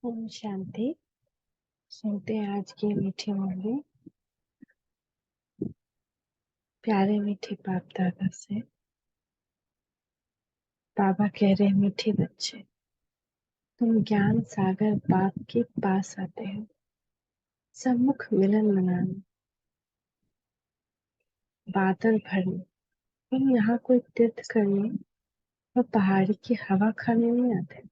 ओम शांति। सुनते हैं आज की मीठी मुरली प्यारे मीठे बाप दादा से। बाबा कह रहे हैं, मीठे बच्चे, तुम ज्ञान सागर बाप के पास आते हो, सम्मुख मिलन मनाने, बादल भरने। तुम यहाँ कोई तीर्थ करने और पहाड़ी की हवा खाने नहीं आते।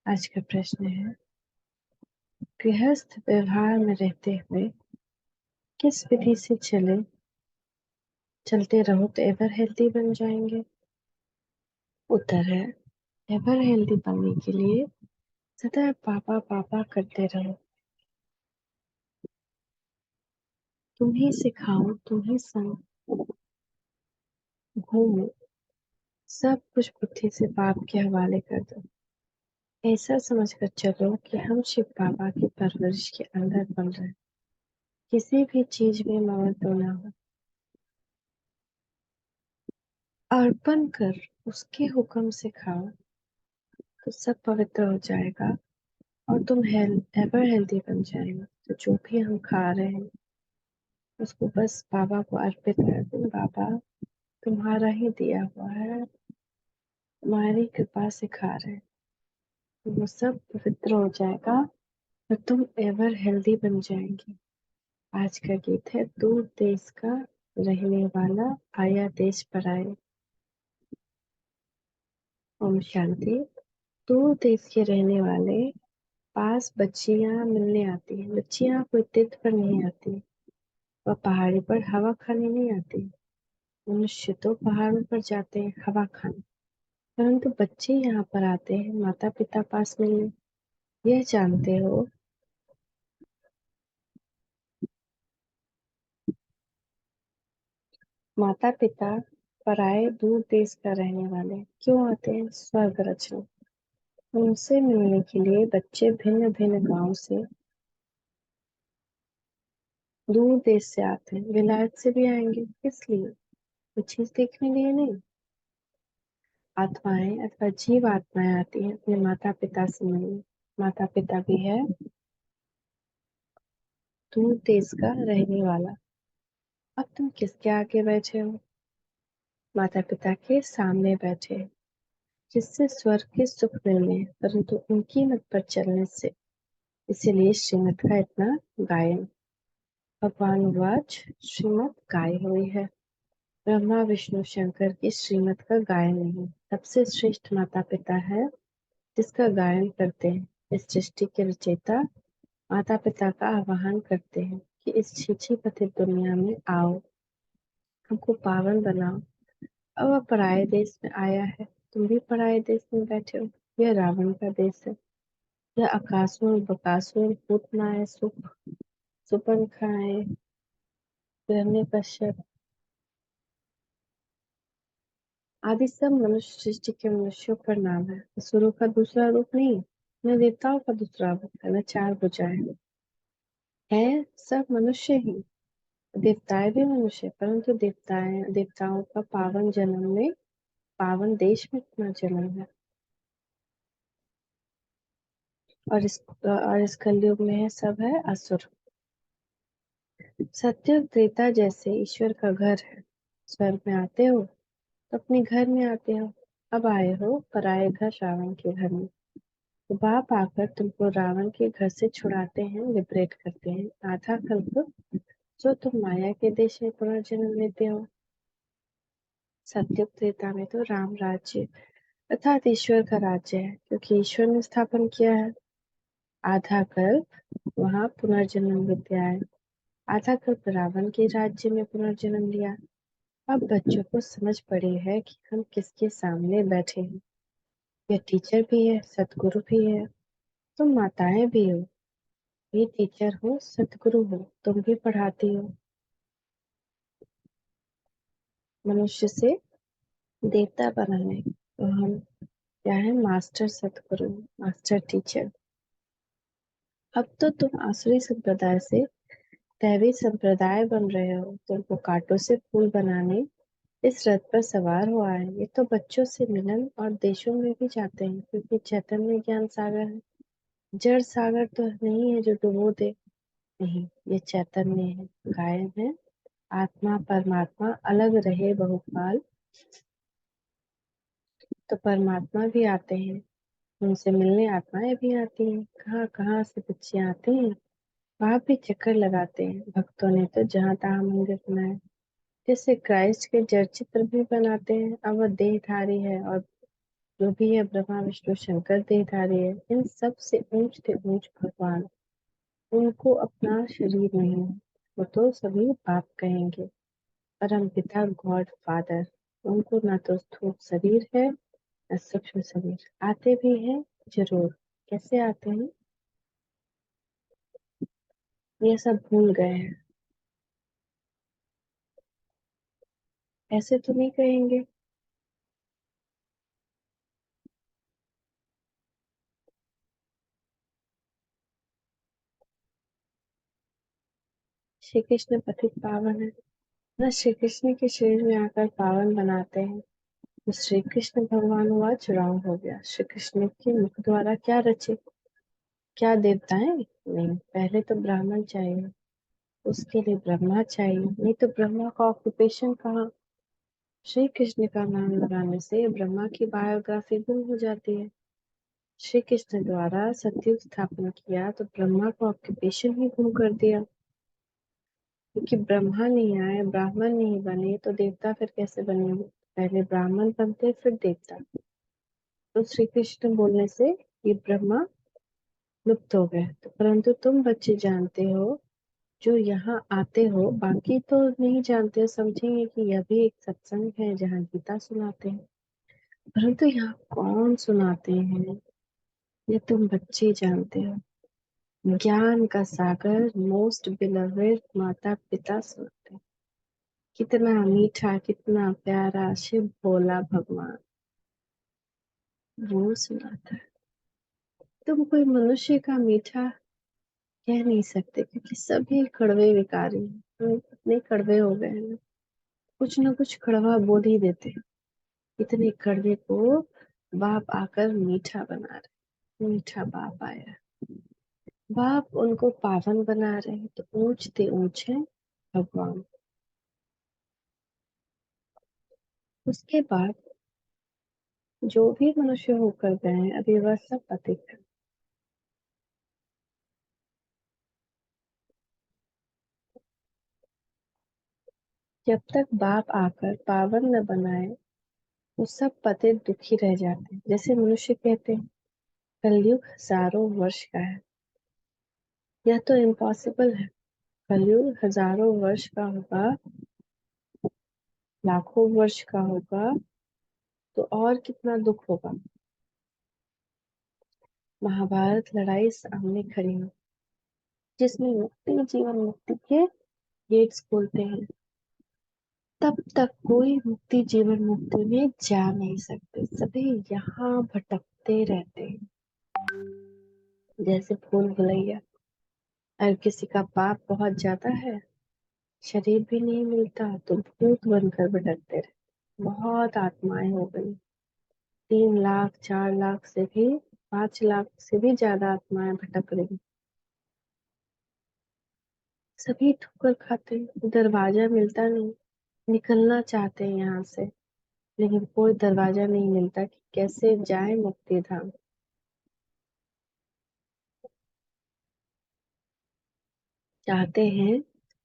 आज का प्रश्न है, गृहस्थ व्यवहार में रहते हुए किस विधि से चलते रहो तो एवर हेल्दी बन जाएंगे। उत्तर है, एवर हेल्दी बनने के लिए सदा पापा पापा करते रहो। तुम ही सिखाओ, तुम ही संग घूमो, सब कुछ बुद्धि से बाप के हवाले कर दो। ऐसा समझकर चलो कि हम शिव बाबा की परवरिश के अंदर बन रहे हैं। किसी भी चीज में ममत्व ना हो। अर्पण कर उसके हुक्म से खाओ तो सब पवित्र हो जाएगा और तुम एवर हेल्दी बन जाएगा। तो जो भी हम खा रहे हैं उसको बस बाबा को अर्पित कर दो। बाबा, तुम्हारा ही दिया हुआ है, तुम्हारी कृपा से खा रहे हैं, तो वो सब पवित्र हो जाएगा और तुम एवर हेल्दी बन जाएंगे। आज का गीत है, दूर देश का रहने वाला आया देश पर आए। ओम शांति। दूर देश के रहने वाले पास बच्चियां मिलने आती हैं। बच्चियां कोई तीर्थ पर नहीं आती, वह पहाड़ी पर हवा खाने नहीं आती। मनुष्य तो पहाड़ों पर जाते हैं हवा खाने, परंतु बच्चे यहाँ पर आते हैं माता पिता पास मिलने। यह जानते हो, माता पिता पराये दूर देश का रहने वाले क्यों आते हैं? स्वर्ग रचने। उनसे मिलने के लिए बच्चे भिन्न भिन्न गांव से, दूर देश से आते हैं। विलायत से भी आएंगे, इसलिए वो चीज देखने लिए नहीं। आत्माएं अथवा जीव आत्माएं आती हैं अपने माता पिता से मिलने। माता पिता भी है दूर देश का रहने वाला। अब तुम किसके आगे बैठे हो? माता पिता के सामने बैठे, जिससे स्वर्ग के सुख मिलने हैं, परंतु उनकी मत पर चलने से। इसीलिए श्रीमत का इतना गायन। भगवान वाच श्रीमत गाय हुई है। ब्रह्मा विष्णु शंकर की श्रीमत का गायन नहीं। सबसे श्रेष्ठ माता पिता है जिसका गायन करते हैं। इस सृष्टि के रचयिता माता पिता का आह्वान करते हैं कि इस छीछी पतित दुनिया में आओ, हमको पावन बनाओ। अब वह पराये देश में आया है, तुम भी पराये देश में बैठे हो। यह रावण का देश है। यह अकासुर बकासुर पूतनाए सुपनखाएं हिरण्यकश्यप आदि सब मनुष्य सृष्टि के मनुष्यों पर नाम है। असुरों का दूसरा रूप नहीं, न देवताओं का दूसरा रूप है, न चार भुजाएं है, सब मनुष्य ही। देवताएं भी मनुष्य, परंतु देवताओं का पावन जन्म में, पावन देश में अपना जन्म है। और इस कलयुग में है सब है असुर। सत्युग त्रेता जैसे ईश्वर का घर है। स्वर्ग में आते हो तो अपने घर में आते हो। अब आए हो पराये घर रावण के घर में। तो बाप आकर तुमको रावण के घर से छुड़ाते हैं, लिबरेट करते हैं। आधा कल्प जो तुम माया के देश में पुनर्जन्म लेते हो। सत्युग त्रेता में तो राम राज्य अर्थात ईश्वर का राज्य है, क्योंकि ईश्वर ने स्थापन किया है। आधा कल्प वहाँ पुनर्जन्म विद्या है। आधा कल्प रावण के राज्य में पुनर्जन्म लिया। अब बच्चों को समझ पड़ी है कि हम किसके सामने बैठे हैं। यह टीचर भी है, सतगुरु भी है। तुम माताएं भी हो, भी टीचर हो, सतगुरु हो। तुम भी पढ़ाती हो। मनुष्य से देवता बनाने तो हम क्या है? मास्टर सतगुरु, मास्टर टीचर। अब तो तुम आसुरी संप्रदाय से दैवी संप्रदाय बन रहे हो। तुमको कांटों से फूल बनाने इस रथ पर सवार हुआ है। ये तो बच्चों से मिलन और देशों में भी जाते हैं, क्योंकि चैतन्य ज्ञान सागर है। जड़ सागर तो नहीं है जो डुबो दे। नहीं, ये चैतन्य है, गायब है। आत्मा परमात्मा अलग रहे बहुकाल, तो परमात्मा भी आते हैं। उनसे मिलने आत्माएं भी आती हैं। कहाँ कहाँ से बच्चे आते हैं, वहां भी चक्कर लगाते हैं। भक्तों ने तो जहाँ तहाँ मंदिर बनाए, जिससे क्राइस्ट के जड़ चित्र भी बनाते हैं। अब वह देहधारी है, और जो भी है ब्रह्मा विष्णु शंकर देहधारी है। इन सब से ऊंच थे ऊंच भगवान, उनको अपना शरीर नहीं है। वो तो सभी बाप कहेंगे, परम पिता गॉड फादर। उनको ना तो स्थूल शरीर है, न सूक्ष्म शरीर। आते भी हैं जरूर। कैसे आते हैं ये सब भूल गए हैं। ऐसे तो नहीं कहेंगे। श्री कृष्ण पतित पावन है, न श्री कृष्ण के शरीर में आकर पावन बनाते हैं। तो श्री कृष्ण भगवान हुआ चुनाव हो गया। श्री कृष्ण के मुख द्वारा क्या रचे, क्या देवताएं नहीं। पहले तो ब्राह्मण चाहिए, उसके लिए ब्रह्मा चाहिए, नहीं तो ब्रह्मा का ऑक्यूपेशन कहाँ। श्री कृष्ण का नाम लगाने से ब्रह्मा की बायोग्राफी गुम हो जाती है। श्री कृष्ण द्वारा सतयुग स्थापन किया तो ब्रह्मा का ऑक्यूपेशन ही गुम कर दिया। क्योंकि ब्रह्मा नहीं आए, ब्राह्मण नहीं बने, तो देवता फिर कैसे बनेंगे। पहले ब्राह्मण बनते फिर देवता। तो श्री कृष्ण बोलने से ये ब्रह्मा लुप्त हो गए। तो परंतु तुम बच्चे जानते हो, जो यहाँ आते हो, बाकी तो नहीं जानते हो। समझेंगे कि यह भी एक सत्संग है जहाँ गीता सुनाते हैं, परंतु यहाँ कौन सुनाते हैं ये तुम बच्चे जानते हो। ज्ञान का सागर मोस्ट बिलवेड माता पिता सुनाते हैं। कितना मीठा, कितना प्यारा शिव भोला भगवान, वो सुनाता है। तुम कोई मनुष्य का मीठा कह नहीं सकते, क्योंकि सभी कड़वे विकारी हैं। तो इतने कड़वे हो गए हैं ना, कुछ ना कुछ कड़वा बोल ही देते हैं। इतने कड़वे को बाप आकर मीठा बना रहे। मीठा बाप आया, बाप उनको पावन बना रहे हैं। तो ऊंचते ऊंच है भगवान। उसके बाद जो भी मनुष्य होकर गए हैं, अभी वह सब पतित है। जब तक बाप आकर पावन न बनाए, वो सब पतित दुखी रह जाते हैं। जैसे मनुष्य कहते हैं कलयुग हजारों वर्ष का है, यह तो इम्पॉसिबल है। कलयुग हजारों वर्ष का होगा, लाखों वर्ष का होगा, तो और कितना दुख होगा। महाभारत लड़ाई सामने खड़ी है, जिसमें मुक्ति जीवन मुक्ति के गेट्स खोलते हैं। तब तक कोई मुक्ति जीवन मुक्ति में जा नहीं सकते। सभी यहाँ भटकते रहते हैं, जैसे भूल भुलैया। अगर किसी का पाप बहुत ज्यादा है, शरीर भी नहीं मिलता, तो भूत बनकर भटकते रहे। बहुत आत्माएं हो गई, 3 लाख 4 लाख से भी, 5 लाख से भी ज्यादा आत्माएं भटक रही। सभी ठोकर खाते हैं, दरवाजा मिलता नहीं। निकलना चाहते हैं यहाँ से, लेकिन कोई दरवाजा नहीं मिलता कि कैसे जाए मुक्ति धाम। चाहते हैं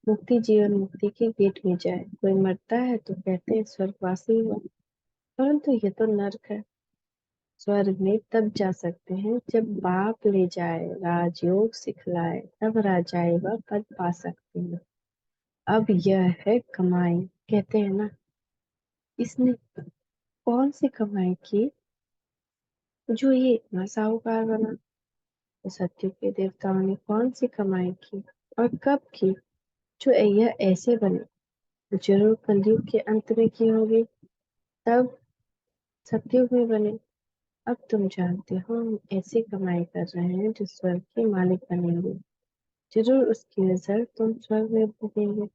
मुक्ति जीवन मुक्ति के गेट में जाए। कोई मरता है तो कहते हैं स्वर्गवासी हुआ, परंतु ये तो नर्क है। स्वर्ग में तब जा सकते हैं जब बाप ले जाए, राजयोग सिखलाए, तब राजाए व पद पा सकते हैं। अब यह है कमाई। कहते हैं ना, इसने कौन सी कमाई की जो ये इतना साहूकार बना। तो सत्युग के देवताओं ने कौन सी कमाई की और कब की जो यह ऐसे बने। जरूर कलयुग के अंत में की होगी, तब सत्युग में बने। अब तुम जानते हो हम ऐसी कमाई कर रहे हैं जो स्वर्ग के मालिक बनेंगे। जरूर उसकी रिजल्ट तुम स्वर्ग में भोगेंगे।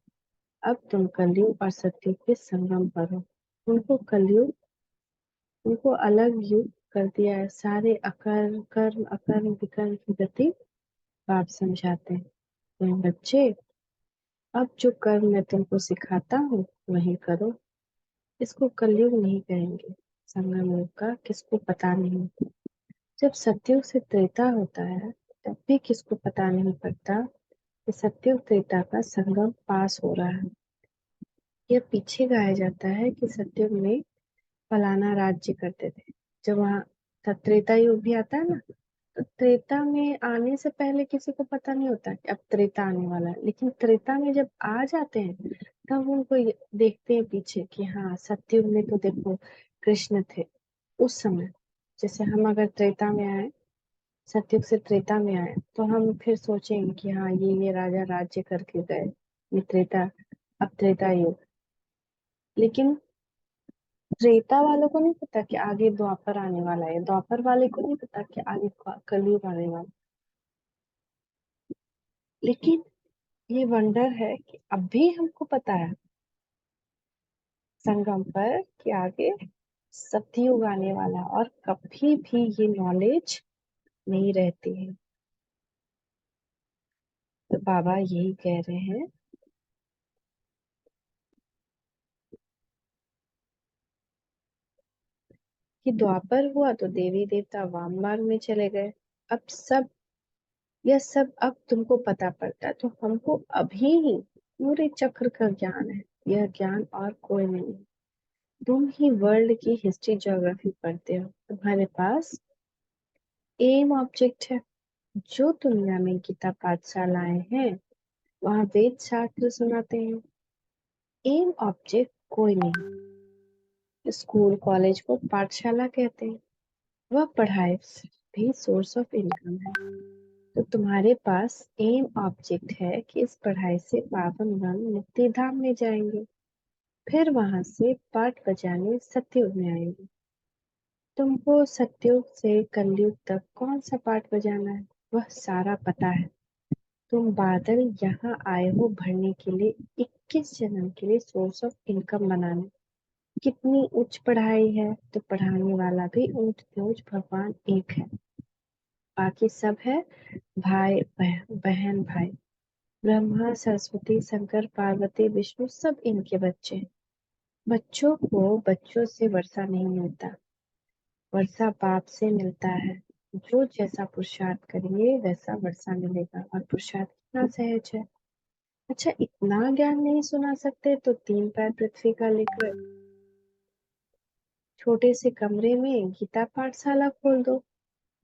अब तुम कलयुग और सत्युग के संगम पर हो। उनको कलयुग, उनको अलग युग कर दिया है। सारे अकर्म कर्म अकर्म विकर्म की गति बाप समझाते हैं। तो बच्चे, अब जो कर्म मैं तुमको सिखाता हूँ वही करो। इसको कलयुग नहीं कहेंगे, संगम युग का किसको पता नहीं। जब सतयुग से त्रेता होता है तब भी किसको पता नहीं पड़ता कि सतयुग त्रेता का संगम पास हो रहा है। यह पीछे गाया जाता है कि सतयुग में फलाना राज्य करते थे। जब वहाँ त्रेता युग भी आता है ना, तो त्रेता में आने से पहले किसी को पता नहीं होता कि अब त्रेता आने वाला है, लेकिन त्रेता में जब आ जाते हैं तब उनको देखते हैं पीछे कि हाँ सतयुग में तो देखो कृष्ण थे उस समय। जैसे हम अगर त्रेता में आए, सतयुग से त्रेता में आए, तो हम फिर सोचेंगे कि हाँ ये राजा राज्य करके गए, ये त्रेता, अब त्रेता युग। लेकिन त्रेता वालों को नहीं पता कि आगे द्वापर आने वाला है, द्वापर वाले को नहीं पता कि आगे कलयुग आने वाला है। लेकिन ये वंडर है कि अब भी हमको पता है संगम पर कि आगे सतयुग आने वाला है, और कभी भी ये नॉलेज नहीं रहती है। तो बाबा यही कह रहे हैं कि द्वापर हुआ तो देवी देवता वाम मार्ग में चले गए। अब सब, यह सब अब तुमको पता पड़ता है, तो हमको अभी ही पूरे चक्र का ज्ञान है। यह ज्ञान और कोई नहीं है। तुम ही वर्ल्ड की हिस्ट्री ज्योग्राफी पढ़ते हो, तुम्हारे पास एम ऑब्जेक्ट है। जो दुनिया में गीता पाठशालाएं हैं वहाँ वेद शास्त्र सुनाते हैं। एम ऑब्जेक्ट कोई नहीं। स्कूल कॉलेज को पाठशाला कहते हैं। वह पढ़ाई भी सोर्स ऑफ इनकम है। तो तुम्हारे पास एम ऑब्जेक्ट है कि इस पढ़ाई से पावन बन मुक्ति धाम में जाएंगे, फिर वहां से पाठ बजाने सतयुग में आएंगे। तुमको सतयुग से कलयुग तक कौन सा पाठ बजाना है वह सारा पता है। तुम बादल यहाँ आए हो भरने के लिए, 21 जन्म के लिए सोर्स ऑफ इनकम बनाने। कितनी उच्च पढ़ाई है तो पढ़ाने वाला भी ऊंच नीच भगवान एक है, बाकी सब है भाई बहन भाई। ब्रह्मा सरस्वती शंकर पार्वती विष्णु सब इनके बच्चे हैं। बच्चों को बच्चों से वर्षा नहीं मिलता, वर्षा बाप से मिलता है। जो जैसा पुरुषार्थ करेंगे वैसा वर्षा मिलेगा, और पुरुषार्थ कितना सहज है। अच्छा, इतना ज्ञान नहीं सुना सकते तो 3 पैर पृथ्वी का लेकर छोटे से कमरे में गीता पाठशाला खोल दो।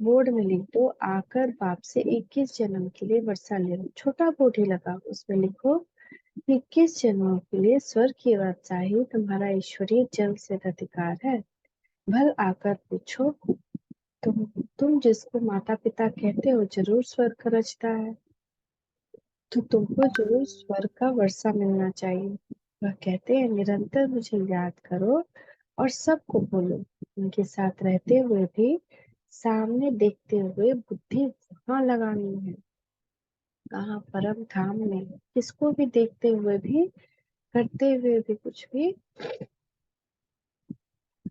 बोर्ड में लिख दो, आकर बाप से 21 जन्म के लिए वर्षा ले लो। छोटा बोर्ड ही लगाओ, उसमें लिखो 21 जन्मों के लिए स्वर्ग की बादशाही तुम्हारा ईश्वरीय जन्म से अधिकार है। भल आकर पूछो, तुम जिसको माता पिता कहते हो जरूर स्वर्ग का रचता है, तो तुमको जरूर स्वर्ग का वर्षा मिलना चाहिए। वह कहते हैं निरंतर मुझे याद करो और सबको बोलो। उनके साथ रहते हुए भी सामने देखते हुए बुद्धि वहां लगानी है, कहाँ परम धाम में। किसको भी देखते हुए भी, करते हुए भी कुछ भी,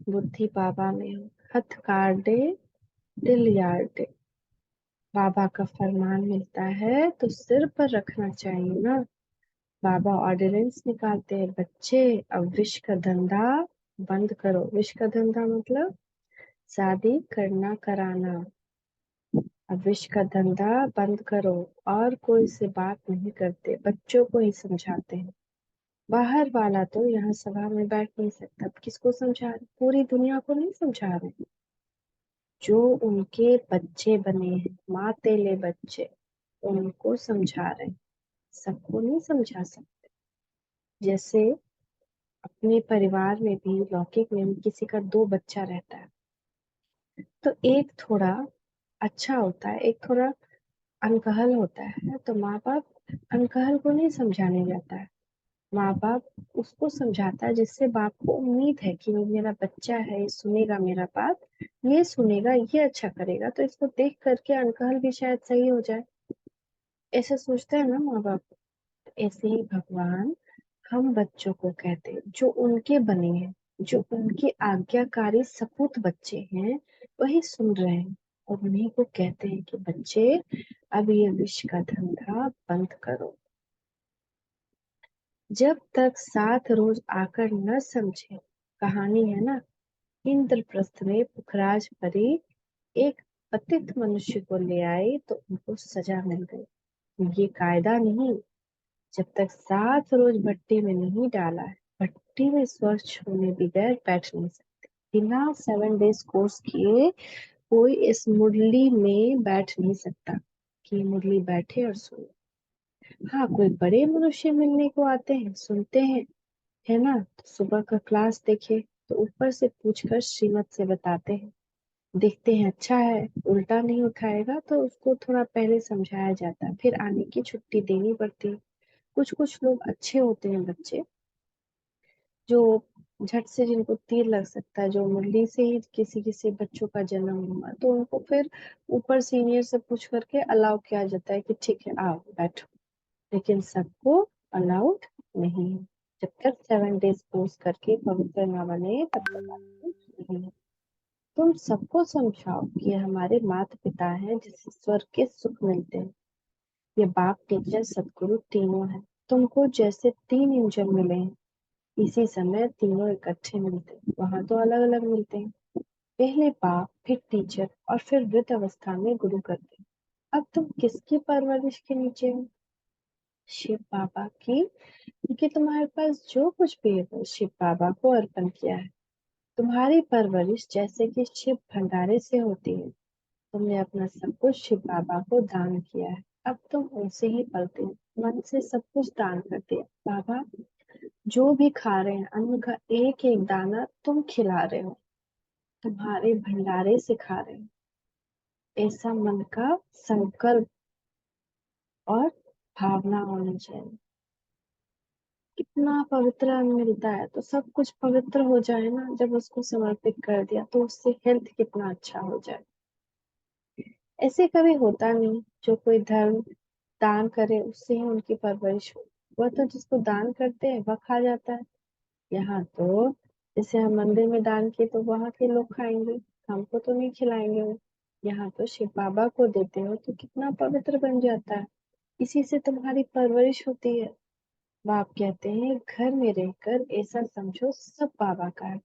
बुद्धि बाबा में हो। हथ काटे दिल यार्डे। बाबा का फरमान मिलता है तो सिर पर रखना चाहिए ना। बाबा ऑर्डिनेंस निकालते हैं, बच्चे अब विष का धंधा बंद करो। विष का धंधा मतलब शादी करना कराना। अब विष का धंधा बंद करो, और कोई से बात नहीं करते, बच्चों को ही समझाते हैं। बाहर वाला तो यहाँ सभा में बैठ नहीं सकता। अब किसको समझा रहे, पूरी दुनिया को नहीं समझा रहे। जो उनके बच्चे बने हैं, माँ तेले बच्चे, उनको समझा रहे हैं, सबको नहीं समझा सकते। जैसे अपने परिवार में भी, लौकिक में भी किसी का 2 बच्चा रहता है, तो एक थोड़ा अच्छा होता है, एक थोड़ा अनकहल होता है, तो माँ बाप अनकहल को नहीं समझाने जाता है। माँ बाप उसको समझाता है जिससे बाप को उम्मीद है कि मेरा बच्चा है, ये सुनेगा मेरा बात, ये सुनेगा, ये अच्छा करेगा, तो इसको देख करके अनकहल भी शायद सही हो जाए। ऐसा सोचता है ना माँ बाप। ऐसे ही भगवान हम बच्चों को कहते हैं जो उनके बने हैं, जो उनके आज्ञाकारी सपूत बच्चे हैं, वही सुन रहे हैं और उन्हीं को कहते हैं कि बच्चे अब ये विष का धंधा बंद करो। जब तक 7 रोज आकर न समझे। कहानी है ना, इंद्रप्रस्थ में पुखराज परी एक पतित मनुष्य को ले आई तो उनको सजा मिल गई। ये कायदा नहीं, जब तक 7 रोज भट्टी में नहीं डाला है, भट्टी में स्वच्छ होने बगैर बैठ नहीं सकते। बिना 7 डेज कोर्स किए कोई इस मुरली में बैठ नहीं सकता कि मुरली बैठे और सुने। हाँ, कोई बड़े मनुष्य मिलने को आते हैं, सुनते हैं, है ना, तो सुबह का क्लास देखे तो ऊपर से पूछकर श्रीमत से बताते हैं। देखते हैं अच्छा है, उल्टा नहीं उठाएगा तो उसको थोड़ा पहले समझाया जाता है, फिर आने की छुट्टी देनी पड़ती है। कुछ कुछ लोग अच्छे होते हैं बच्चे, जो झट से जिनको तीर लग सकता है, जो मुरली से ही किसी किसी बच्चों का जन्म हुआ तो उनको फिर ऊपर सीनियर से पूछ करके अलाउ किया जाता है कि ठीक है आओ बैठो। लेकिन सबको अलाउड नहीं है। जब तक 7 डेज कोर्स करके पवित्र ना बने तब तक आपको नहीं है। तुम सबको समझाओ कि ये हमारे माता पिता हैं जिससे स्वर्ग के सुख मिलते हैं। ये बाप टीचर सदगुरु तीनों है। तुमको जैसे 3 इंजन मिले हैं, इसी समय तीनों इकट्ठे मिलते हैं, वहां तो अलग अलग मिलते हैं। पहले बाप, फिर टीचर और फिर वृद्ध अवस्था में गुरु करते हैं। अब तुम किसकी परवरिश के नीचे हो? शिव बाबा की, क्योंकि तुम्हारे पास जो कुछ भी है वो शिव बाबा को अर्पण किया है। तुम्हारी परवरिश जैसे कि शिव भंडारे से होती है। तुमने अपना सब कुछ शिव बाबा को दान किया है। अब तुम उनसे ही पलते हो, मन से सब कुछ दान कर दिया। बाबा जो भी खा रहे हैं अन्न का एक एक दाना तुम खिला रहे हो, तुम्हारे भंडारे से खा रहे हो। ऐसा मन का संकल्प और भावना होनी चाहिए। कितना पवित्र अन्न मिलता है तो सब कुछ पवित्र हो जाए ना, जब उसको समर्पित कर दिया तो उससे हेल्थ कितना अच्छा हो जाए। ऐसे कभी होता नहीं जो कोई धर्म दान करे उससे ही उनकी परवरिश हो। वह तो जिसको दान करते हैं वह खा जाता है। यहाँ तो जैसे हम मंदिर में दान किए तो वहां के लोग खाएंगे, हमको तो नहीं खिलाएंगे वो। यहाँ तो शिव बाबा को देते हो तो कितना पवित्र बन जाता है। इसी से तुम्हारी परवरिश होती है। बाप कहते हैं घर में रहकर ऐसा समझो सब बाबा का है।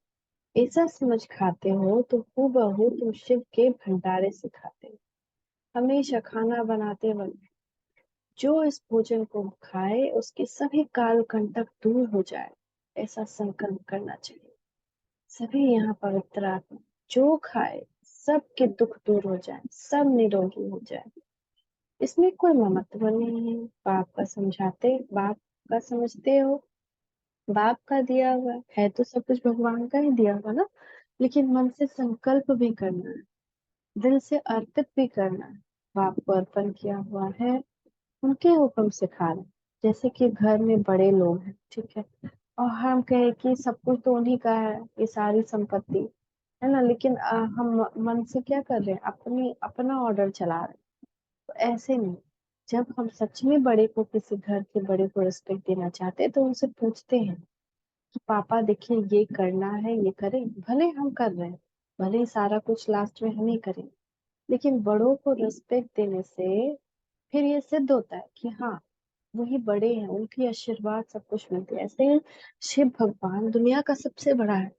ऐसा समझ खाते हो तो हूबहू तुम शिव के भंडारे से खाते हो। हमेशा खाना बनाते वक्त जो इस भोजन को खाए उसके सभी काल कंटक दूर हो जाए, ऐसा संकल्प करना चाहिए। सभी यहाँ पवित्र आत्मा जो खाए सबके दुख दूर हो जाए, सब निरोगी हो जाए। इसमें कोई ममत्व नहीं है। बाप का समझाते, बाप का समझते हो, बाप का दिया हुआ है तो सब कुछ भगवान का ही दिया हुआ ना। लेकिन मन से संकल्प भी करना है, दिल से अर्पित भी करना है। बाप को अर्पण किया हुआ है, उनके हुक्म से खा रहे हैं। जैसे कि घर में बड़े लोग हैं, ठीक है, और हम कहे कि सब कुछ तो उन्हीं का है, ये सारी संपत्ति है ना, लेकिन हम मन से क्या कर रहे हैं, अपनी अपना ऑर्डर चला रहे हैं। तो ऐसे नहीं। जब हम सच में बड़े को, किसी घर के बड़े को रिस्पेक्ट देना चाहते हैं तो उनसे पूछते हैं कि पापा देखिए ये करना है, ये करें। भले हम कर रहे हैं, भले ही सारा कुछ लास्ट में हम ही करें, लेकिन बड़ों को रिस्पेक्ट देने से फिर ये सिद्ध होता है कि हाँ वही बड़े हैं, उनकी आशीर्वाद सब कुछ मिलती है। ऐसे ही शिव भगवान दुनिया का सबसे बड़ा है।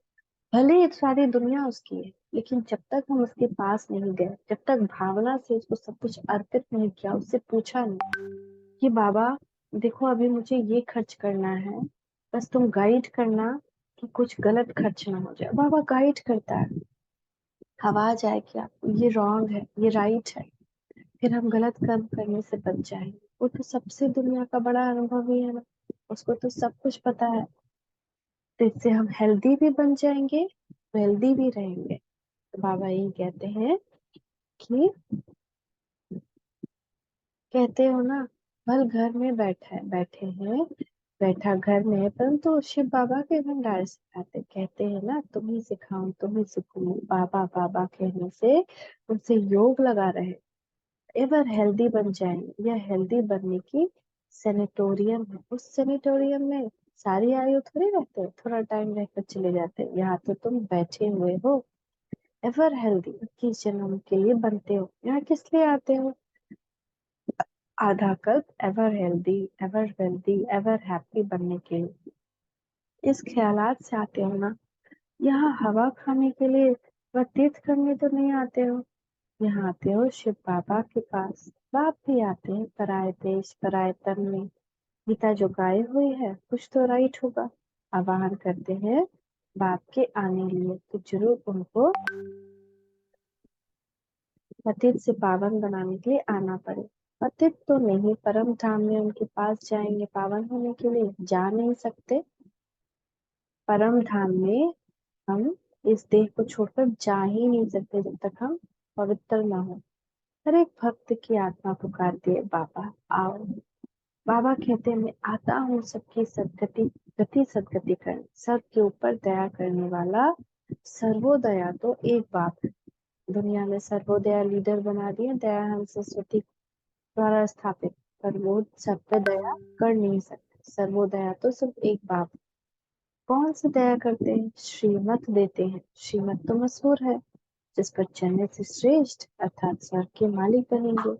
भले ही सारी दुनिया उसकी है, लेकिन जब तक हम उसके पास नहीं गए, जब तक भावना से उसको सब कुछ अर्पित नहीं किया, उससे पूछा नहीं कि बाबा देखो अभी मुझे ये खर्च करना है, बस तुम गाइड करना कि कुछ गलत खर्च ना हो जाए। बाबा गाइड करता है, आवाज आए कि आप ये रॉन्ग है, ये राइट है, फिर हम गलत कर्म करने से बच जाएंगे। वो तो सबसे दुनिया का बड़ा अनुभवी है ना, उसको तो सब कुछ पता है। तो इससे हम हेल्दी भी बन जाएंगे, वेल्दी भी रहेंगे। तो बाबा यही कहते हैं कि कहते हो ना, भल घर में बैठा है, बैठे हैं, बैठा घर में है परंतु शिव बाबा के भंडार सिखाते। कहते हैं ना तुम ही सिखाओ तुम ही सिखाओ, बाबा बाबा कहने से उनसे योग लगा रहे, एवर हेल्दी बन जाएंगे। यह हेल्दी बनने की सेनेटोरियम है। उस सेनेटोरियम में सारी आयु थोड़ी रहते हैं, थोड़ा टाइम रहकर चले जाते हैं। यहाँ तो तुम बैठे हुए हो, एवर हेल्दी, 21 जन्म के लिए बनते हो। यहाँ किस लिए आते हो? आधा कल्प ever healthy, ever wealthy, ever happy बनने के लिए। इस ख्यालात से आते हो ना। यहाँ हवा खाने के लिए व तीर्थ करने तो नहीं आते हो। यहाँ आते हो शिव बाबा के पास। बाप भी आते हैं पराए देश पराए तन में। गीता जो गाई हुई है कुछ तो राइट होगा। आह्वान करते हैं बाप के आने लिए, तो जरूर उनको पतित से पावन बनाने के लिए आना पड़े। पतित तो नहीं, परम धाम में उनके पास जाएंगे पावन होने के लिए, जा नहीं सकते। परम धाम में हम इस देह को छोड़कर जा ही नहीं सकते जब तक हम पवित्र न हो। हर एक भक्त की आत्मा पुकारती है, बाबा आओ। बाबा कहते हैं, मैं आता हूँ सबकी सदगति गति सदगति कर, सबके ऊपर दया करने वाला। सर्वोदया तो एक बाप है। दुनिया में सर्वोदया लीडर बना दिए दयाहंस सरस्वती द्वारा स्थापित, पर वो सब पे दया कर नहीं सकते। सर्वोदया तो सिर्फ एक बाप। कौन सी दया करते हैं? श्रीमत देते हैं। श्रीमत तो मशहूर है, जिस पर चलने से श्रेष्ठ अर्थात स्वर्ग के मालिक बनेंगे।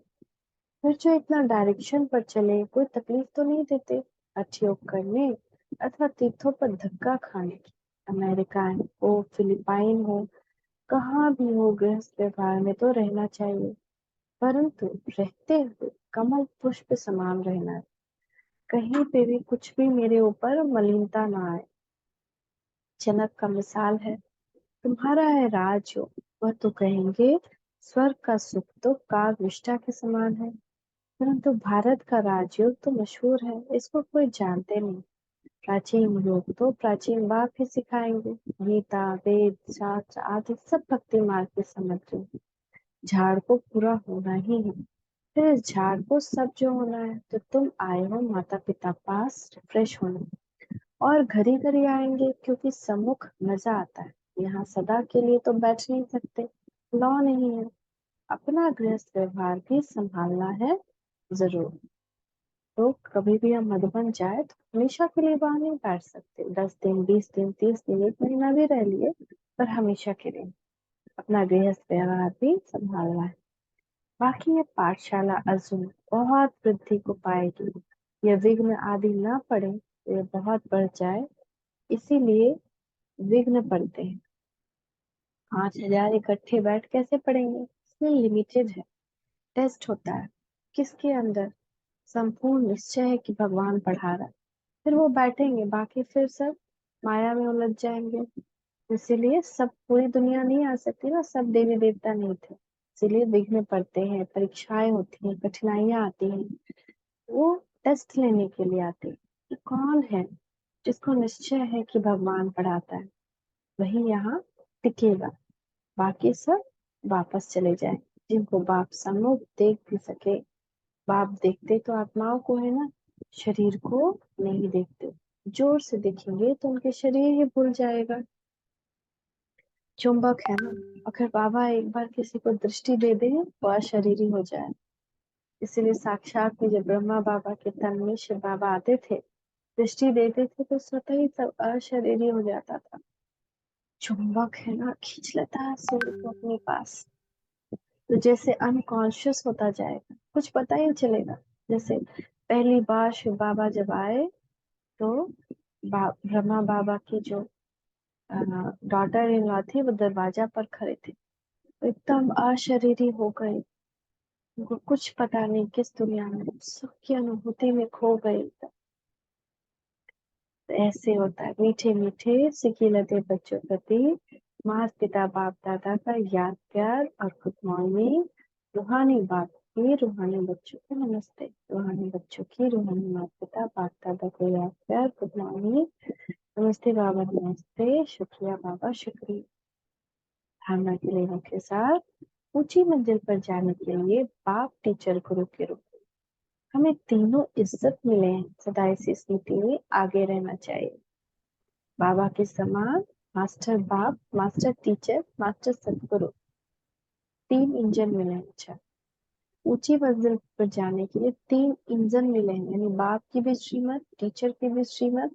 फिर जो इतना डायरेक्शन पर चले, कोई तकलीफ तो नहीं देते। हठ योग करने अथवा तीर्थों पर धक्का खाने की। अमेरिका हो, फिलिपाइन हो, कहाँ भी हो, गृहस्थ व्यवहार में तो रहना चाहिए, परंतु रहते हुए कमल पुष्प समान रहना है। कहीं पे भी कुछ भी मेरे ऊपर मलिनता ना आए। जनक का मिसाल है, तुम्हारा है राजयोग, वह तो कहेंगे स्वर्ग का सुख तो काग विष्ठा के समान है। परंतु भारत का राजयोग तो मशहूर है, इसको कोई जानते नहीं। प्राचीन योग तो प्राचीन बाप ही सिखाएंगे। गीता वेद शास्त्र आदि सब भक्ति मार्ग की सामग्री। झाड़ को पूरा होना ही है। फिर इस झाड़ को सब जो होना है, तो तुम आए हो माता पिता पास रिफ्रेश होने, और घड़ी घड़ी आएंगे क्योंकि सम्मुख मजा आता है। यहाँ सदा के लिए तो बैठ नहीं सकते, लॉ नहीं है। अपना गृहस्थ व्यवहार भी संभालना है जरूर। तो कभी भी हम मधुबन जाए तो हमेशा के लिए वहां नहीं बैठ सकते। 10 दिन 20 दिन 30 दिन 1 महीना भी रह लिए, पर हमेशा के लिए अपना गृहस्थ व्यवहार भी संभालना है। बाकी ये पाठशाला अजून बहुत वृद्धि को पाएगी। ये विघ्न आदि ना पड़े तो ये बहुत बढ़ जाए, इसीलिए विघ्न पड़ते हैं। 5,000 इकट्ठे बैठ कैसे पढ़ेंगे? इसमें लिमिटेड है। टेस्ट होता है किसके अंदर संपूर्ण निश्चय है कि भगवान पढ़ा रहा है, फिर वो बैठेंगे, बाकी फिर सब माया में उलझ जाएंगे। इसीलिए सब पूरी दुनिया नहीं आ सकती ना, सब देवी देवता नहीं थे। इसीलिए विघ्न पड़ते हैं, परीक्षाएं होती हैं, कठिनाइयां आती हैं। वो टेस्ट लेने के लिए आते हैं कि कौन है जिसको निश्चय है कि भगवान पढ़ाता है, वही यहाँ टिकेगा। बाकी सब वापस चले जाए। जिनको बाप सम्मुख देख भी सके, बाप देखते तो आत्माओं को है ना, शरीर को नहीं देखते। जोर से देखेंगे तो उनके शरीर ही भूल जाएगा। चुंबक है ना, अगर बाबा एक बार किसी को दृष्टि दे दे तो अशरीरी हो जाए। इसीलिए साक्षात में जब ब्रह्मा बाबा के तन में शिव बाबा आते थे, दृष्टि देते थे तो स्वतः ही सब अशरीरी हो जाता था। चुंबक है ना, खींच लेता है सूर्य को अपने पास। तो जैसे अनकॉन्शियस होता जाएगा, कुछ पता ही नहीं चलेगा। जैसे पहली बार शिव बाबा जब आए तो ब्रह्मा बाबा की जो डॉटर इन लॉ थी, वो दरवाजा पर खड़े थे, तो एकदम अशरीरी हो गए। उनको कुछ पता नहीं, किस दुनिया में सुख की अनुभूति में खो गए एकदम। तो ऐसे होता है, मीठे मीठे सिकिलते बच्चों प्रति माता पिता बाप दादा का याद प्यार और गुड मॉर्निंग। रूहानी बाप की रूहानी बच्चों को नमस्ते। रूहानी बच्चों की रूहानी माता पिता बाप दादा को याद प्यार गुड मॉर्निंग। नमस्ते बाबा, नमस्ते, शुक्रिया बाबा, शुक्रिया। धारणा के लेने के साथ ऊंची मंजिल पर जाने के लिए बाप टीचर गुरु के रूप में हमें तीनों इज्जत मिले हैं। सदा इसी स्मृति में आगे रहना चाहिए। बाबा के समान मास्टर बाप, मास्टर टीचर, मास्टर सदगुरु, 3 इंजन मिले हैं। अच्छा, ऊंची मंजिल पर जाने के लिए 3 इंजन मिले हैं, यानी बाप की भी श्रीमत, टीचर की भी श्रीमत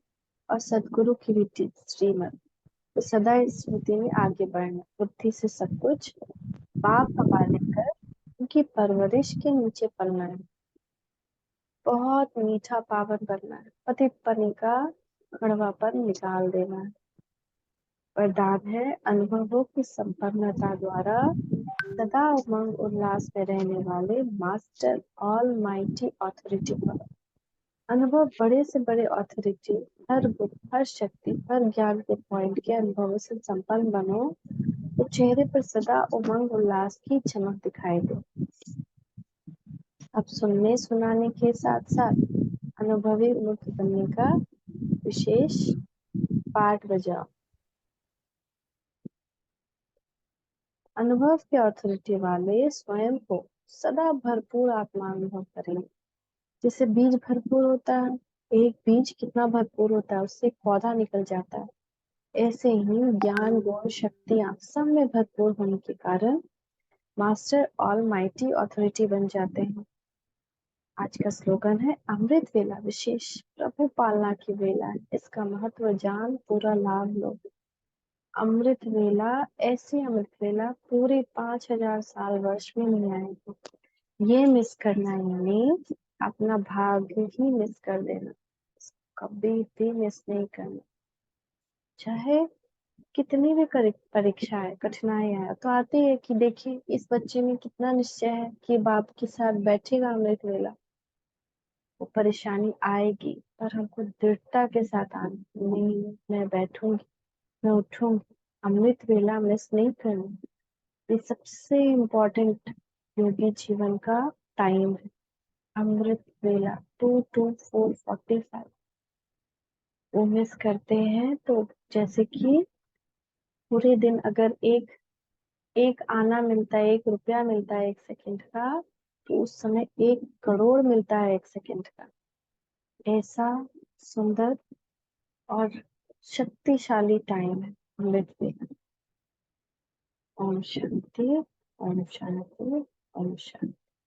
और सदगुरु की भी श्रीमत। तो सदा इस स्मृति में आगे बढ़ना, बुद्धि से सब कुछ बाप हवाले कर उनकी परवरिश के नीचे पलना है। बहुत मीठा पावन बनना है, पति पत्नी का कड़वापन निकाल देना है। वरदान है अनुभवों की संपन्नता द्वारा सदा उमंग उल्लास में रहने वाले मास्टर ऑल माइटी ऑथोरिटी पर। अनुभव बड़े से बड़े ऑथोरिटी, हर गुण, हर शक्ति, हर ज्ञान के पॉइंट के अनुभवों से संपन्न बनो तो चेहरे पर सदा उमंग उल्लास की चमक दिखाई दे। अब सुनने सुनाने के साथ साथ अनुभवी मुक्त बनने का विशेष पाठ बजाओ। अनुभव के ऑथोरिटी वाले स्वयं को सदा भरपूर आत्मानुभव करें। जैसे बीज भरपूर होता है, एक बीज कितना भरपूर होता है, उससे एक पौधा निकल जाता है। ऐसे ही ज्ञान गुण शक्तियां सब में भरपूर होने के कारण मास्टर ऑल माइटी ऑथोरिटी बन जाते हैं। आज का स्लोगन है अमृत वेला विशेष प्रभु पालना की वेला है, इसका महत्व जान पूरा लाभ लो। अमृत वेला, ऐसी अमृत वेला पूरे 5,000 साल वर्ष में नहीं आएगी। ये मिस करना यानी अपना भाग्य ही मिस कर देना, कभी भी मिस नहीं करना। चाहे कितनी भी परीक्षा है, कठिनाई है तो आती है कि देखिए इस बच्चे में कितना निश्चय है कि बाप के साथ बैठेगा अमृत वेला। वो परेशानी आएगी पर हमको दृढ़ता के साथ आना, नहीं मैं बैठूंगी, मैं उठूंगी, अमृत वेला मिस नहीं करूंगी। ये सबसे इम्पोर्टेंट योगी जीवन का टाइम है, अमृत वेला 2 to 4:45। वो मिस करते हैं तो जैसे कि पूरे दिन अगर एक एक आना मिलता है, 1 रुपया मिलता है 1 सेकंड का, तो उस समय 1 करोड़ मिलता है 1 सेकंड का। ऐसा सुंदर और शक्तिशाली टाइम है अमृत वेला। ओम शांति, ओम शांति, ओम शांति।